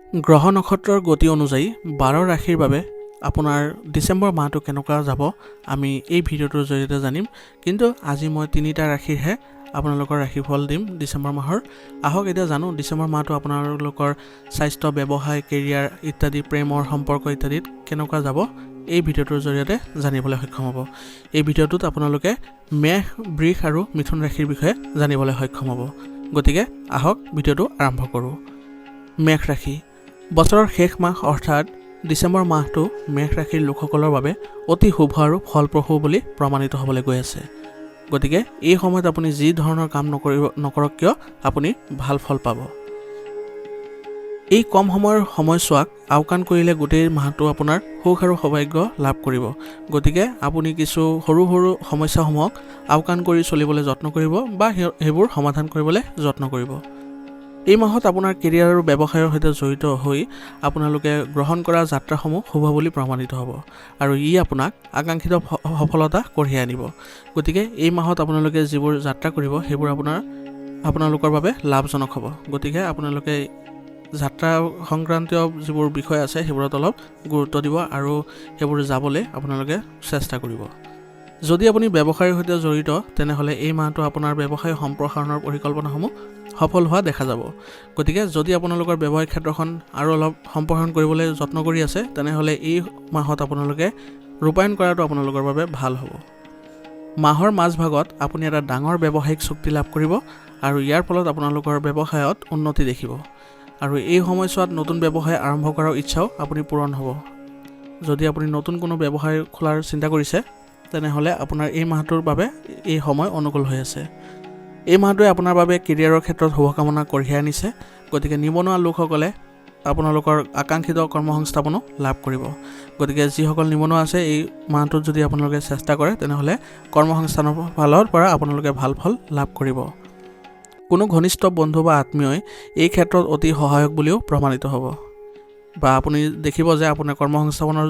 গ্ৰহ নক্ষত্ৰৰ গতি অনুযায়ী 12 ৰাশিৰ বাবে আপোনাৰ ডিচেম্বৰ মাহটো কেনেকুৱা যাব আমি এই ভিডিঅ'টোৰ জৰিয়তে জানিম। কিন্তু আজি মই 3টা ৰাশিৰহে আপোনালোকৰ ৰাশিফল দিম ডিচেম্বৰ মাহৰ। আহক এতিয়া জানো ডিচেম্বৰ মাহটো আপোনালোকৰ স্বাস্থ্য, ব্যৱসায়, কেৰিয়াৰ ইত্যাদি, প্ৰেমৰ সম্পৰ্ক ইত্যাদিত কেনেকুৱা যাব এই ভিডিঅ'টোৰ জৰিয়তে জানিবলৈ সক্ষম হ'ব। এই ভিডিঅ'টোত আপোনালোকে মেষ, বৃষ আৰু মিথুন ৰাশিৰ বিষয়ে জানিবলৈ সক্ষম হ'ব। গতিকে আহক ভিডিঅ'টো আৰম্ভ কৰোঁ। মেষ ৰাশি। বছৰৰ শেষ মাহ অৰ্থাৎ ডিচেম্বৰ মাহটো মেষ ৰাশিৰ লোকসকলৰ বাবে অতি শুভ আৰু ফলপ্ৰসূ বুলি প্ৰমাণিত হ'বলৈ গৈ আছে। গতিকে এই সময়ত আপুনি যি ধৰণৰ কাম নকৰক কিয় আপুনি ভাল ফল পাব। এই কম সময়ৰ সময়ছোৱাক আওকাণ কৰিলে গোটেই মাহটো আপোনাৰ সুখ আৰু সৌভাগ্য লাভ কৰিব। গতিকে আপুনি কিছু সৰু সৰু সমস্যাসমূহক আওকাণ কৰি চলিবলৈ যত্ন কৰিব বা সেইবোৰ সমাধান কৰিবলৈ যত্ন কৰিব। এই মাহত আপোনাৰ কেৰিয়াৰ আৰু ব্যৱসায়ৰ সৈতে জড়িত হৈ আপোনালোকে গ্ৰহণ কৰা যাত্ৰাসমূহ শুভ বুলি প্ৰমাণিত হ'ব আৰু ই আপোনাক আকাংক্ষিত সফলতা কঢ়িয়াই আনিব। গতিকে এই মাহত আপোনালোকে যিবোৰ যাত্ৰা কৰিব সেইবোৰ আপোনালোকৰ বাবে লাভজনক হ'ব। গতিকে আপোনালোকে যাত্ৰা সংক্ৰান্তীয় যিবোৰ বিষয় আছে সেইবোৰত অলপ গুৰুত্ব দিব আৰু সেইবোৰ যাবলৈ আপোনালোকে চেষ্টা কৰিব। যদি আপুনি ব্যৱসায়ৰ সৈতে জড়িত তেনেহ'লে এই মাহটো আপোনাৰ ব্যৱসায় সম্প্ৰসাৰণৰ পৰিকল্পনাসমূহ সফল হোৱা দেখা যাব। গতিকে যদি আপোনালোকৰ ব্যৱসায়িক ক্ষেত্ৰখন আৰু অলপ সম্প্ৰসাৰণ কৰিবলৈ যত্ন কৰি আছে তেনেহ'লে এই মাহত আপোনালোকে ৰূপায়ণ কৰাটো আপোনালোকৰ বাবে ভাল হ'ব। মাহৰ মাজভাগত আপুনি এটা ডাঙৰ ব্যৱসায়িক চুক্তি লাভ কৰিব আৰু ইয়াৰ ফলত আপোনালোকৰ ব্যৱসায়ত উন্নতি দেখিব আৰু এই সময়ছোৱাত নতুন ব্যৱসায় আৰম্ভ কৰাৰ ইচ্ছাও আপুনি পূৰণ হ'ব। যদি আপুনি নতুন কোনো ব্যৱসায় খোলাৰ চিন্তা কৰিছে তেনেহ'লে আপোনাৰ এই মাহটোৰ বাবে এই সময় অনুকূল হৈ আছে। এই মাহটোৱে আপোনাৰ বাবে কেৰিয়াৰৰ ক্ষেত্ৰত শুভকামনা কঢ়িয়াই আনিছে। গতিকে নিবনুৱা লোকসকলে আপোনালোকৰ আকাংক্ষিত কৰ্মসংস্থাপনো লাভ কৰিব। গতিকে যিসকল নিবনুৱা আছে এই মাহটোত যদি আপোনালোকে চেষ্টা কৰে তেনেহ'লে কৰ্মসংস্থানৰ ফালৰ পৰা আপোনালোকে ভাল ফল লাভ কৰিব। কোনো ঘনিষ্ঠ বন্ধু বা আত্মীয়ই এই ক্ষেত্ৰত অতি সহায়ক বুলিও প্ৰমাণিত হ'ব বা আপুনি দেখিব যে আপোনাৰ কৰ্মসংস্থাপনৰ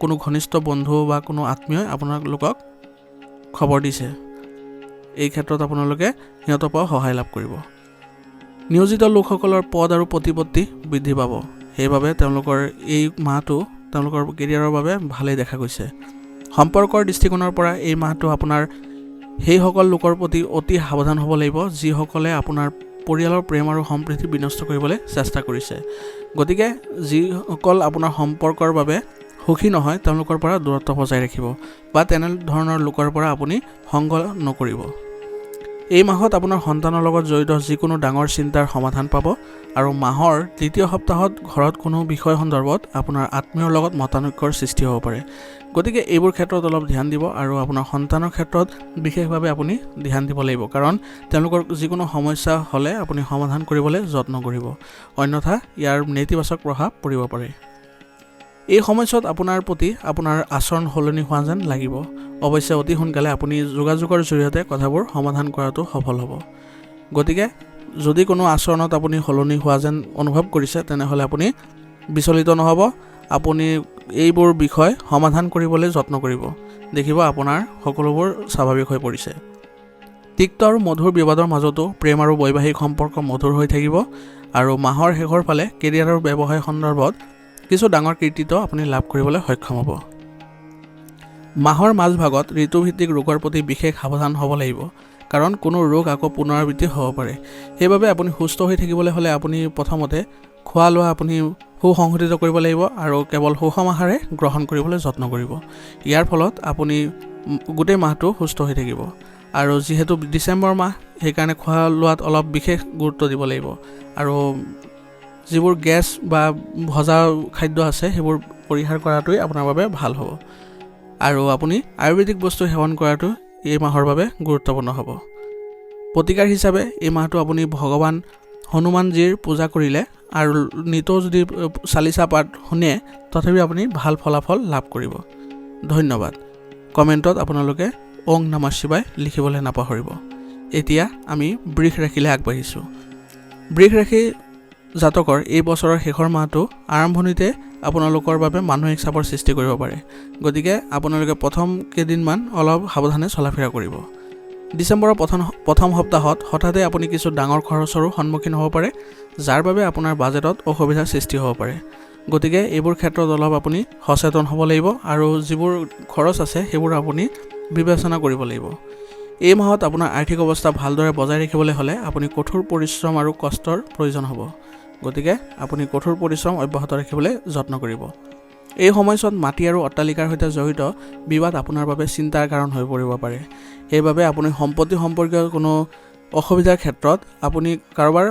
কোনো ঘনিষ্ঠ বন্ধু বা কোনো আত্মীয়ই আপোনালোকক খবৰ দিছে। এই ক্ষেত্ৰত আপোনালোকে সিহঁতৰ পৰা সহায় লাভ কৰিব। নিয়োজিত লোকসকলৰ পদ আৰু প্ৰতিপত্তি বৃদ্ধি পাব। সেইবাবে তেওঁলোকৰ এই মাহটো তেওঁলোকৰ কেৰিয়াৰৰ বাবে ভালেই দেখা গৈছে। সম্পৰ্কৰ দৃষ্টিকোণৰ পৰা এই মাহটো আপোনাৰ সেইসকল লোকৰ প্ৰতি অতি সাৱধান হ'ব লাগিব যিসকলে আপোনাৰ পৰিয়ালৰ প্ৰেম আৰু সম্প্ৰীতি বিনষ্ট কৰিবলৈ চেষ্টা কৰিছে। গতিকে যিসকল আপোনাৰ সম্পৰ্কৰ বাবে সুখী নহয় তেওঁলোকৰ পৰা দূৰত্ব বজাই ৰাখিব বা তেনেধৰণৰ লোকৰ পৰা আপুনি সংগ নকৰিব। এই মাহত আপোনাৰ সন্তানৰ লগত জড়িত যিকোনো ডাঙৰ চিন্তাৰ সমাধান পাব আৰু মাহৰ দ্বিতীয় সপ্তাহত ঘৰত কোনো বিষয় সন্দৰ্ভত আপোনাৰ আত্মীয়ৰ লগত মতানৈক্যৰ সৃষ্টি হ'ব পাৰে। গতিকে এইবোৰ ক্ষেত্ৰত অলপ ধ্যান দিব আৰু আপোনাৰ সন্তানৰ ক্ষেত্ৰত বিশেষভাৱে আপুনি ধ্যান দিব লাগিব, কাৰণ তেওঁলোকৰ যিকোনো সমস্যা হ'লে আপুনি সমাধান কৰিবলৈ যত্ন কৰিব, অন্যথা ইয়াৰ নেতিবাচক প্ৰভাৱ পৰিব পাৰে। এই সময়ছোৱাত আপোনাৰ প্ৰতি আপোনাৰ আচৰণ সলনি হোৱা যেন লাগিব। অৱশ্যে অতি সোনকালে আপুনি যোগাযোগৰ জৰিয়তে কথাবোৰ সমাধান কৰাটো সফল হ'ব। গতিকে যদি কোনো আচৰণত আপুনি সলনি হোৱা যেন অনুভৱ কৰিছে তেনেহ'লে আপুনি বিচলিত নহ'ব। আপুনি এইবোৰ বিষয় সমাধান কৰিবলৈ যত্ন কৰিব। দেখিব আপোনাৰ সকলোবোৰ স্বাভাৱিক হৈ পৰিছে। তিক্ত আৰু মধুৰ বিবাদৰ মাজতো প্ৰেম আৰু বৈবাহিক সম্পৰ্ক মধুৰ হৈ থাকিব আৰু মাহৰ শেষৰ ফালে কেৰিয়াৰ আৰু ব্যৱসায় সন্দৰ্ভত কিছু ডাঙৰ কৃতিত্ব আপুনি লাভ কৰিবলৈ সক্ষম হ'ব। মাহৰ মাজভাগত ঋতুভিত্তিক ৰোগৰ প্ৰতি বিশেষ সাৱধান হ'ব লাগিব, কাৰণ কোনো ৰোগ আকৌ পুনৰাবৃত্তি হ'ব পাৰে। সেইবাবে আপুনি সুস্থ হৈ থাকিবলৈ হ'লে আপুনি প্ৰথমতে খোৱা লোৱা আপুনি সুসংগঠিত কৰিব লাগিব আৰু কেৱল সুষম আহাৰে গ্ৰহণ কৰিবলৈ যত্ন কৰিব। ইয়াৰ ফলত আপুনি গোটেই মাহটো সুস্থ হৈ থাকিব আৰু যিহেতু ডিচেম্বৰ মাহ সেইকাৰণে খোৱা লোৱাত অলপ বিশেষ গুৰুত্ব দিব লাগিব আৰু যিবোৰ গেছ বা ভজা খাদ্য আছে সেইবোৰ পৰিহাৰ কৰাটোৱেই আপোনাৰ বাবে ভাল হ'ব আৰু আপুনি আয়ুৰ্বেদিক বস্তু সেৱন কৰাটো এই মাহৰ বাবে গুৰুত্বপূৰ্ণ হ'ব। প্ৰতিকাৰ হিচাপে এই মাহটো আপুনি ভগৱান হনুমানজীৰ পূজা কৰিলে আৰু নিতৌ যদি চালিচা পাঠ শুনে তথাপি আপুনি ভাল ফলাফল লাভ কৰিব। ধন্যবাদ। কমেণ্টত আপোনালোকে ওং নমঃ শিৱায় লিখিবলৈ নাপাহৰিব। এতিয়া আমি বৃষ ৰাশিলৈ আগবাঢ়িছোঁ। বৃষ ৰাশি জাতকৰ এই বছৰৰ শেষৰ মাহটো আৰম্ভণিতে আপোনালোকৰ বাবে মানসিক চাপৰ সৃষ্টি কৰিব পাৰে। গতিকে আপোনালোকে প্ৰথম কেইদিনমান অলপ সাৱধানে চলাফেৰা কৰিব। ডিচেম্বৰৰ প্ৰথম সপ্তাহত হঠাতে আপুনি কিছু ডাঙৰ খৰচৰো সন্মুখীন হ'ব পাৰে, যাৰ বাবে আপোনাৰ বাজেটত অসুবিধাৰ সৃষ্টি হ'ব পাৰে। গতিকে এইবোৰ ক্ষেত্ৰত অলপ আপুনি সচেতন হ'ব লাগিব আৰু যিবোৰ খৰচ আছে সেইবোৰ আপুনি বিবেচনা কৰিব লাগিব। এই মাহত আপোনাৰ আৰ্থিক অৱস্থা ভালদৰে বজাই ৰাখিবলৈ হ'লে আপুনি কঠোৰ পৰিশ্ৰম আৰু কষ্টৰ প্ৰয়োজন হ'ব। গতিকে আপুনি কঠোৰ পৰিশ্ৰম অব্যাহত ৰাখিবলৈ যত্ন কৰিব। এই সময়ছোৱাত মাটি আৰু অট্টালিকাৰ সৈতে জড়িত বিবাদ আপোনাৰ বাবে চিন্তাৰ কাৰণ হৈ পৰিব পাৰে। সেইবাবে আপুনি সম্পত্তি সম্পৰ্কীয় কোনো অসুবিধাৰ ক্ষেত্ৰত আপুনি কাৰোবাৰ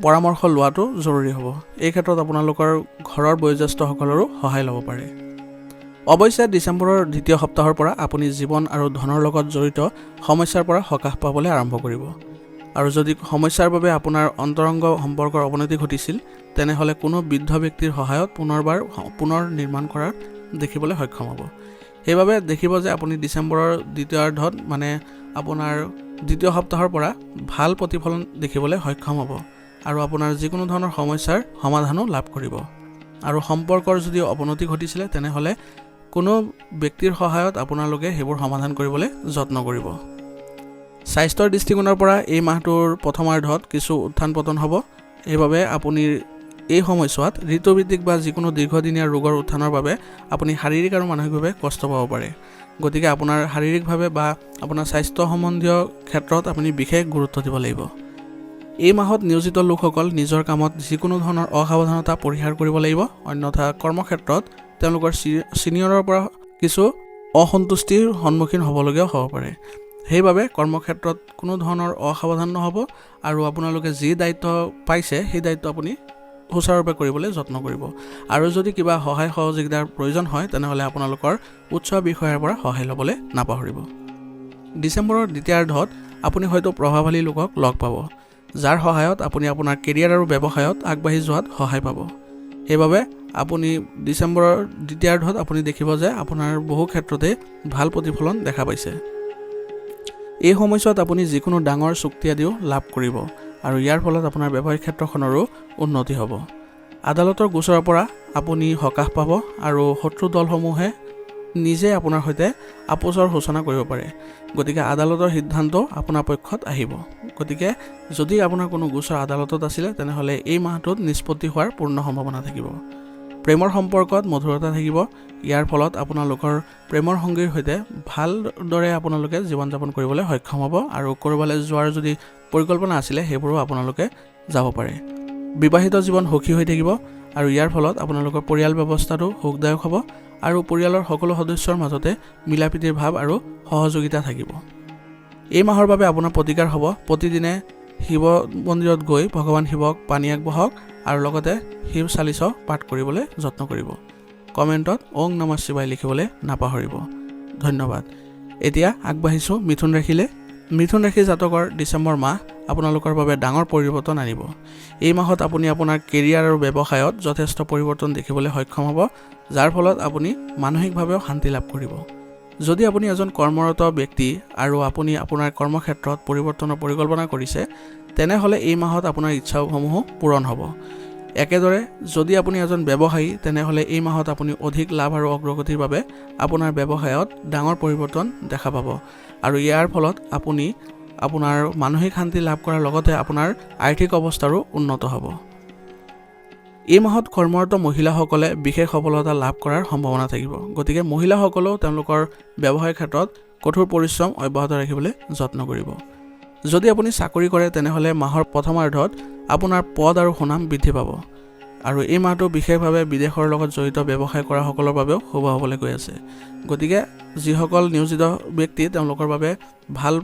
পৰামৰ্শ লোৱাটো জৰুৰী হ'ব। এই ক্ষেত্ৰত আপোনালোকৰ ঘৰৰ বয়োজ্যেষ্ঠসকলৰো সহায় ল'ব পাৰে। অৱশ্যে ডিচেম্বৰৰ দ্বিতীয় সপ্তাহৰ পৰা আপুনি জীৱন আৰু ধনৰ লগত জড়িত সমস্যাৰ পৰা সকাহ পাবলৈ আৰম্ভ কৰিব। আৰু যদি সমস্যাৰ বাবে আপোনাৰ অন্তৰংগ সম্পৰ্কৰ অৱনতি ঘটিছিল, তেনেহ'লে কোনো বৃদ্ধ ব্যক্তিৰ সহায়ত পুনৰ নিৰ্মাণ কৰাৰ দেখিবলৈ সক্ষম হ'ব। সেইবাবে দেখিব যে আপুনি ডিচেম্বৰৰ দ্বিতীয়াৰ্ধত মানে আপোনাৰ দ্বিতীয় সপ্তাহৰ পৰা ভাল প্ৰতিফলন দেখিবলৈ সক্ষম হ'ব আৰু আপোনাৰ যিকোনো ধৰণৰ সমস্যাৰ সমাধানো লাভ কৰিব। আৰু সম্পৰ্কৰ যদি অৱনতি ঘটিছিলে তেনেহ'লে কোনো ব্যক্তিৰ সহায়ত আপোনালোকে সেইবোৰ সমাধান কৰিবলৈ যত্ন কৰিব। স্বাস্থ্যৰ দৃষ্টিকোণৰ পৰা এই মাহটোৰ প্ৰথমাৰ্ধত কিছু উত্থান পতন হ'ব। সেইবাবে আপুনি এই সময়ছোৱাত ঋতুভিত্তিক বা যিকোনো দীৰ্ঘদিনীয়া ৰোগৰ উত্থানৰ বাবে আপুনি শাৰীৰিক আৰু মানসিকভাৱে কষ্ট পাব পাৰে। গতিকে আপোনাৰ শাৰীৰিকভাৱে বা আপোনাৰ স্বাস্থ্য সম্বন্ধীয় ক্ষেত্ৰত আপুনি বিশেষ গুৰুত্ব দিব লাগিব। এই মাহত নিয়োজিত লোকসকল নিজৰ কামত যিকোনো ধৰণৰ অসাৱধানতা পৰিহাৰ কৰিব লাগিব, অন্যথা কৰ্মক্ষেত্ৰত তেওঁলোকৰ ছিনিয়ৰৰ পৰা কিছু অসন্তুষ্টিৰ সন্মুখীন হ'বলগীয়া হ'ব পাৰে। সেইবাবে কৰ্মক্ষেত্ৰত কোনো ধৰণৰ অসাৱধান নহ'ব আৰু আপোনালোকে যি দায়িত্ব পাইছে সেই দায়িত্ব আপুনি সুচাৰুৰূপে কৰিবলৈ যত্ন কৰিব। আৰু যদি কিবা সহায় সহযোগিতাৰ প্ৰয়োজন হয় তেনেহ'লে আপোনালোকৰ উচ্চ বিষয়াৰ পৰা সহায় ল'বলৈ নাপাহৰিব। ডিচেম্বৰৰ দ্বিতীয়াৰ্ধত আপুনি হয়তো প্ৰভাৱশালী লোকক লগ পাব, যাৰ সহায়ত আপুনি আপোনাৰ কেৰিয়াৰ আৰু ব্যৱসায়ত আগবাঢ়ি যোৱাত সহায় পাব। সেইবাবে আপুনি ডিচেম্বৰৰ দ্বিতীয়াৰ্ধত আপুনি দেখিব যে আপোনাৰ বহু ক্ষেত্ৰতে ভাল প্ৰতিফলন দেখা পাইছে। এই সময়ছোৱাত আপুনি যিকোনো ডাঙৰ চুক্তি আদিও লাভ কৰিব আৰু ইয়াৰ ফলত আপোনাৰ ব্যৱসায়িক ক্ষেত্ৰখনৰো উন্নতি হ'ব। আদালতৰ গোচৰৰ পৰা আপুনি সকাহ পাব আৰু শত্ৰু দলসমূহে নিজে আপোনাৰ সৈতে আপোচৰ সূচনা কৰিব পাৰে। গতিকে আদালতৰ সিদ্ধান্ত আপোনাৰ পক্ষত আহিব। গতিকে যদি আপোনাৰ কোনো গোচৰ আদালতত আছিলে তেনেহ'লে এই মাহটোত নিষ্পত্তি হোৱাৰ পূৰ্ণ সম্ভাৱনা থাকিব। প্ৰেমৰ সম্পৰ্কত মধুৰতা থাকিব। ইয়াৰ ফলত আপোনালোকৰ প্ৰেমৰ সংগীৰ সৈতে ভালদৰে আপোনালোকে জীৱন যাপন কৰিবলৈ সক্ষম হ'ব আৰু ক'ৰবালৈ যোৱাৰ যদি পৰিকল্পনা আছিলে সেইবোৰো আপোনালোকে যাব পাৰে। বিবাহিত জীৱন সুখী হৈ থাকিব আৰু ইয়াৰ ফলত আপোনালোকৰ পৰিয়াল ব্যৱস্থাটো সুখদায়ক হ'ব আৰু পৰিয়ালৰ সকলো সদস্যৰ মাজতে মিলাপ্ৰীতিৰ ভাৱ আৰু সহযোগিতা থাকিব। এই মাহৰ বাবে আপোনাৰ প্ৰতিকাৰ হ'ব প্ৰতিদিনে শিৱ মন্দিৰত গৈ ভগৱান শিৱক পানী আগবঢ়াওক আৰু লগতে শিৱ চালিচ পাঠ কৰিবলৈ যত্ন কৰিব। কমেণ্টত ওং নমঃ শিৱায় লিখিবলৈ নাপাহৰিব। ধন্যবাদ। এতিয়া আগবাঢ়িছোঁ মিথুন ৰাশিলৈ। মিথুন ৰাশি জাতকৰ ডিচেম্বৰ মাহ আপোনালোকৰ বাবে ডাঙৰ পৰিৱৰ্তন আনিব। এই মাহত আপুনি আপোনাৰ কেৰিয়াৰ আৰু ব্যৱসায়ত যথেষ্ট পৰিৱৰ্তন দেখিবলৈ সক্ষম হ'ব, যাৰ ফলত আপুনি মানসিকভাৱেও শান্তি লাভ কৰিব। যদি আপুনি এজন কৰ্মৰত ব্যক্তি আৰু আপুনি আপোনাৰ কৰ্মক্ষেত্ৰত পৰিৱৰ্তনৰ পৰিকল্পনা কৰিছে, তেনেহ'লে এই মাহত আপোনাৰ ইচ্ছাসমূহো পূৰণ হ'ব। একেদৰে যদি আপুনি এজন ব্যৱসায়ী তেনেহ'লে এই মাহত আপুনি অধিক লাভ আৰু অগ্ৰগতিৰ বাবে আপোনাৰ ব্যৱসায়ত ডাঙৰ পৰিৱৰ্তন দেখা পাব আৰু ইয়াৰ ফলত আপুনি আপোনাৰ মানসিক শান্তি লাভ কৰাৰ লগতে আপোনাৰ আৰ্থিক অৱস্থাৰো উন্নত হ'ব। এই মাহত কৰ্মৰত মহিলাসকলে বিশেষ সফলতা লাভ কৰাৰ সম্ভাৱনা থাকিব। গতিকে মহিলাসকলেও তেওঁলোকৰ ব্যৱসায়িক ক্ষেত্ৰত কঠোৰ পৰিশ্ৰম অব্যাহত ৰাখিবলৈ যত্ন কৰিব। যদি আপুনি চাকৰি কৰে তেনেহ'লে মাহৰ প্ৰথমাৰ্ধত আপোনাৰ পদ আৰু সুনাম বৃদ্ধি পাব আৰু এই মাহটো বিশেষভাৱে বিদেশৰ লগত জড়িত ব্যৱসায় কৰাসকলৰ বাবেও শুভ হ'বলৈ গৈ আছে। গতিকে যিসকল নিয়োজিত ব্যক্তি তেওঁলোকৰ বাবে ভাল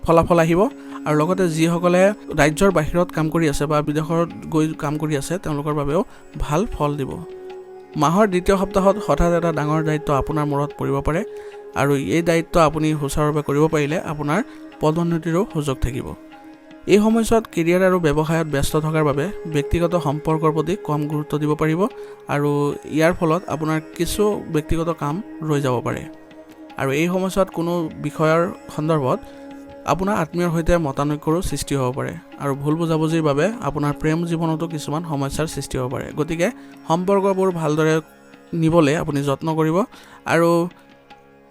ফলাফল আহিব আৰু লগতে যিসকলে ৰাজ্যৰ বাহিৰত কাম কৰি আছে বা বিদেশত গৈ কাম কৰি আছে তেওঁলোকৰ বাবেও ভাল ফল দিব। মাহৰ দ্বিতীয় সপ্তাহত হঠাৎ এটা ডাঙৰ দায়িত্ব আপোনাৰ মূৰত পৰিব পাৰে আৰু এই দায়িত্ব আপুনি সুচাৰুৰূপে কৰিব পাৰিলে আপোনাৰ পদোন্নতিৰো সুযোগ থাকিব। এই সময়ছোৱাত কেৰিয়াৰ আৰু ব্যৱসায়ত ব্যস্ত থকাৰ বাবে ব্যক্তিগত সম্পৰ্কৰ প্ৰতি কম গুৰুত্ব দিব পাৰিব আৰু ইয়াৰ ফলত আপোনাৰ কিছু ব্যক্তিগত কাম ৰৈ যাব পাৰে। আৰু এই সময়ছোৱাত কোনো বিষয়ৰ সন্দৰ্ভত আপোনাৰ আত্মীয়ৰ সৈতে মতানৈক্যৰো সৃষ্টি হ'ব পাৰে আৰু ভুল বুজাবুজিৰ বাবে আপোনাৰ প্ৰেম জীৱনতো কিছুমান সমস্যাৰ সৃষ্টি হ'ব পাৰে। গতিকে সম্পৰ্কবোৰ ভালদৰে নিবলৈ আপুনি যত্ন কৰিব আৰু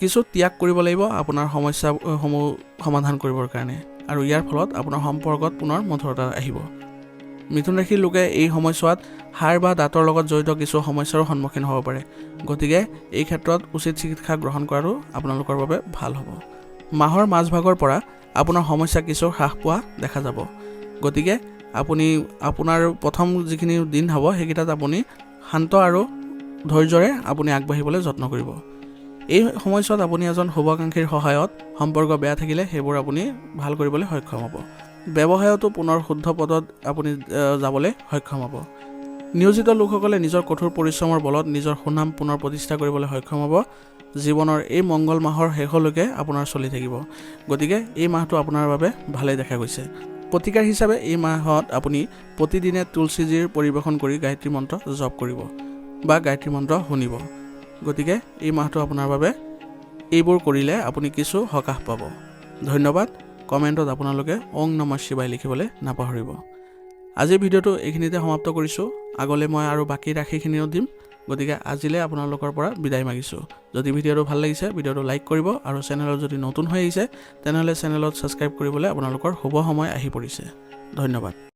কিছু ত্যাগ কৰিব লাগিব আপোনাৰ সমস্যাসমূহ সমাধান কৰিবৰ কাৰণে আৰু ইয়াৰ ফলত আপোনাৰ সম্পৰ্কত পুনৰ মধুৰতা আহিব। মিথুন ৰাশিৰ লোকে এই সময়ছোৱাত হাড় বা দাঁতৰ লগত জড়িত কিছু সমস্যাৰো সন্মুখীন হ'ব পাৰে, গতিকে এই ক্ষেত্ৰত উচিত চিকিৎসা গ্ৰহণ কৰাটো আপোনালোকৰ বাবে ভাল হ'ব। মাহৰ মাজভাগৰ পৰা আপোনাৰ সমস্যা কিছু হ্ৰাস পোৱা দেখা যাব, গতিকে আপুনি আপোনাৰ প্ৰথম যিখিনি দিন হ'ব সেইকেইটাত আপুনি শান্ত আৰু ধৈৰ্যৰে আপুনি আগবাঢ়িবলৈ যত্ন কৰিব। এই সময়ছোৱাত আপুনি এজন শুভাকাংক্ষীৰ সহায়ত সম্পৰ্ক বেয়া থাকিলে সেইবোৰ আপুনি ভাল কৰিবলৈ সক্ষম হ'ব। ব্যৱসায়তো পুনৰ শুদ্ধ পদত আপুনি যাবলৈ সক্ষম হ'ব। নিয়োজিত লোকসকলে নিজৰ কঠোৰ পৰিশ্ৰমৰ বলত নিজৰ সুনাম পুনৰ প্ৰতিষ্ঠা কৰিবলৈ সক্ষম হ'ব। জীৱনৰ এই মংগল মাহৰ শেষলৈকে আপোনাৰ চলি থাকিব, গতিকে এই মাহটো আপোনাৰ বাবে ভালেই দেখা গৈছে। প্ৰতিকাৰ হিচাপে এই মাহত আপুনি প্ৰতিদিনে তুলসীজীৰ পৰিৱেশন কৰি গায়ত্ৰী মন্ত্ৰ জপ কৰিব বা গায়ত্ৰী মন্ত্ৰ শুনিব, গতিকে এই মাহটো আপোনাৰ বাবে এইবোৰ কৰিলে আপুনি কিছু সকাহ পাব। ধন্যবাদ। কমেণ্টত আপোনালোকে ওং নমঃ শিৱায় লিখিবলৈ নাপাহৰিব। আজিৰ ভিডিঅ'টো এইখিনিতে সমাপ্ত কৰিছোঁ। আগলৈ মই আৰু বাকী ৰাশিখিনিও দিম, গতিকে আজিলৈ আপোনালোকৰ পৰা বিদায় মাগিছোঁ। যদি ভিডিঅ'টো ভাল লাগিছে ভিডিঅ'টো লাইক কৰিব আৰু চেনেলত যদি নতুন হৈ আহিছে তেনেহ'লে চেনেলত ছাবস্ক্ৰাইব কৰিবলৈ আপোনালোকৰ শুভ সময় আহি পৰিছে। ধন্যবাদ।